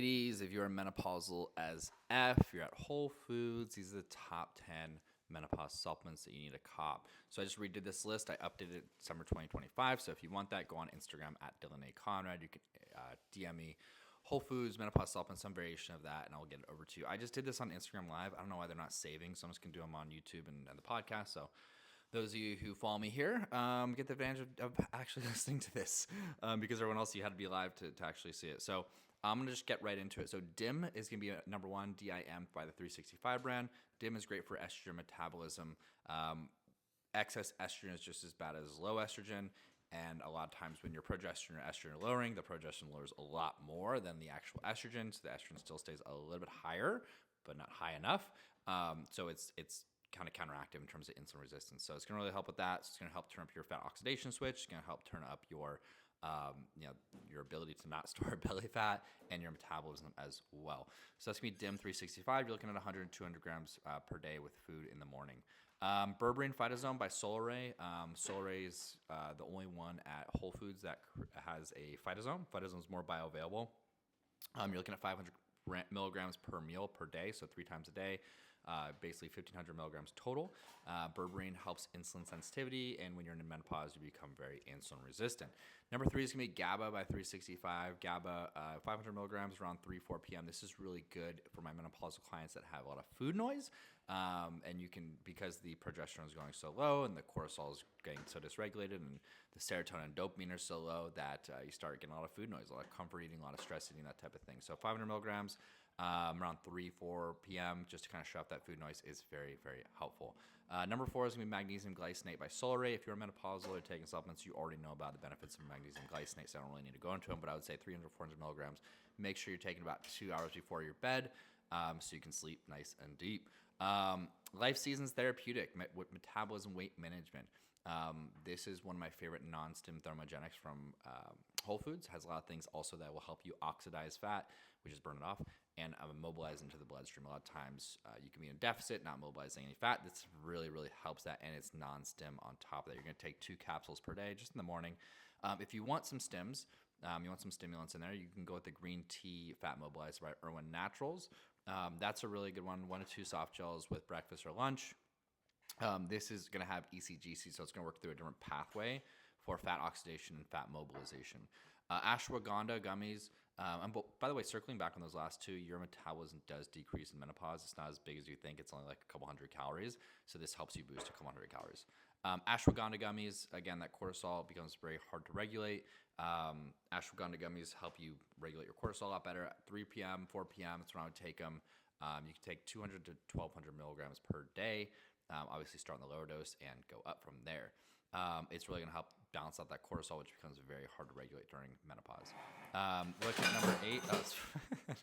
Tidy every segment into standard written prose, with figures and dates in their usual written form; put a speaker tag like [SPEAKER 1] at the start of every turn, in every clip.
[SPEAKER 1] Ladies, if you're menopausal as F, you're at Whole Foods, these are the top 10 menopause supplements that you need to cop. So I just redid this list. I updated it December 2025. So if you want that, go on Instagram at Dylan A. Conrad. You can DM me Whole Foods, menopause supplements, some variation of that, and I'll get it over to you. I just did this on Instagram Live. I don't know why they're not saving, so I'm just going to do them on YouTube and the podcast. So those of you who follow me here get the advantage of actually listening to this because everyone else, you had to be live to actually see it. So I'm going to just get right into it. So DIM is going to be number one, DIM by the 365 brand. DIM is great for estrogen metabolism. Excess estrogen is just as bad as low estrogen. And a lot of times when your progesterone or estrogen are lowering, the progesterone lowers a lot more than the actual estrogen. So the estrogen still stays a little bit higher, but not high enough. So it's kind of counteractive in terms of insulin resistance. So it's going to really help with that. So it's going to help turn up your fat oxidation switch. It's going to help turn up your your ability to not store belly fat and your metabolism as well. So that's going to be DIM 365. You're looking at 100 to 200 grams per day with food in the morning. Berberine Phytosome by Solaray. Solaray is the only one at Whole Foods that has a phytosome. Phytosome is more bioavailable. You're looking at 500 milligrams per meal per day, so 3 times a day. Basically 1,500 milligrams total. Berberine helps insulin sensitivity, and when you're in menopause, you become very insulin resistant. Number 3 is going to be GABA by 365. GABA, 500 milligrams around 3-4 p.m. This is really good for my menopausal clients that have a lot of food noise. And you can, because the progesterone is going so low and the cortisol is getting so dysregulated and the serotonin and dopamine are so low that you start getting a lot of food noise, a lot of comfort eating, a lot of stress eating, that type of thing. So 500 milligrams around 3-4 p.m. just to kind of shut off that food noise is very, very helpful. Number 4 is going to be Magnesium Glycinate by Solaray. If you're menopausal or taking supplements, you already know about the benefits of Magnesium Glycinate, so I don't really need to go into them, but I would say 300, 400 milligrams. Make sure you're taking about 2 hours before your bed so you can sleep nice and deep. Life Seasons Therapeutic with metabolism weight management. This is one of my favorite non-stim thermogenics from Whole Foods. Has a lot of things also that will help you oxidize fat, which is burn it off, and mobilize into the bloodstream. A lot of times you can be in a deficit, not mobilizing any fat. This really, really helps that, and it's non-stim on top of that. You're going to take 2 capsules per day just in the morning. If you want some stims, you want some stimulants in there, you can go with the green tea fat mobilizer by Irwin Naturals. That's a really good one. 1 to 2 soft gels with breakfast or lunch. This is going to have ECGC, so it's going to work through a different pathway for fat oxidation and fat mobilization. Ashwagandha gummies. And by the way, circling back on those last 2, your metabolism does decrease in menopause. It's not as big as you think. It's only like a couple hundred calories. So this helps you boost a couple hundred calories. Ashwagandha gummies, again, that cortisol becomes very hard to regulate. Ashwagandha gummies help you regulate your cortisol a lot better. At 3 p.m., 4 p.m., that's when I would take them. You can take 200 to 1,200 milligrams per day. Obviously start on the lower dose and go up from there. It's really going to help balance out that cortisol, which becomes very hard to regulate during menopause. Look at number 8.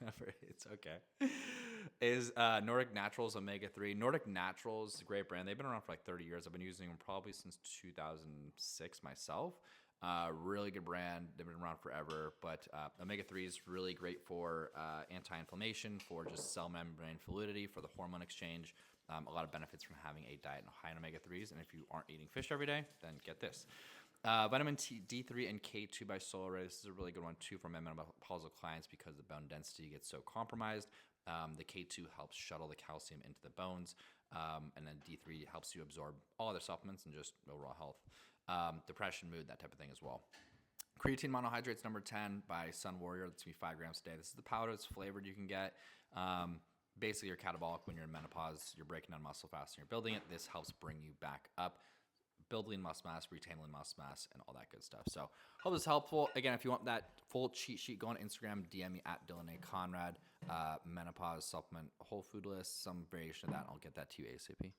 [SPEAKER 1] Number 8, it's okay. Is Nordic Naturals Omega-3. Nordic Naturals is a great brand. They've been around for like 30 years. I've been using them probably since 2006 myself. Really good brand. They've been around forever, but omega-3 is really great for anti-inflammation, for just cell membrane fluidity, for the hormone exchange. A lot of benefits from having a diet high in omega-3s, and if you aren't eating fish every day, then get this. Vitamin D3 and K2 by Solaray. This is a really good one too for my menopausal clients because the bone density gets so compromised. The K2 helps shuttle the calcium into the bones, and then D3 helps you absorb all other supplements and just overall health. Depression, mood, that type of thing as well. Creatine monohydrates number 10 by Sun Warrior. That's going to be 5 grams a day. This is the powder. It's flavored. You can get basically you're catabolic when you're in menopause. You're breaking down muscle fast and you're building it. This helps bring you back up, build lean muscle mass, retain lean muscle mass, and all that good stuff. So hope this is helpful. Again, if you want that full cheat sheet, go on Instagram, DM me at Dylan A. Conrad. Menopause supplement whole food list, some variation of that. I'll get that to you ASAP.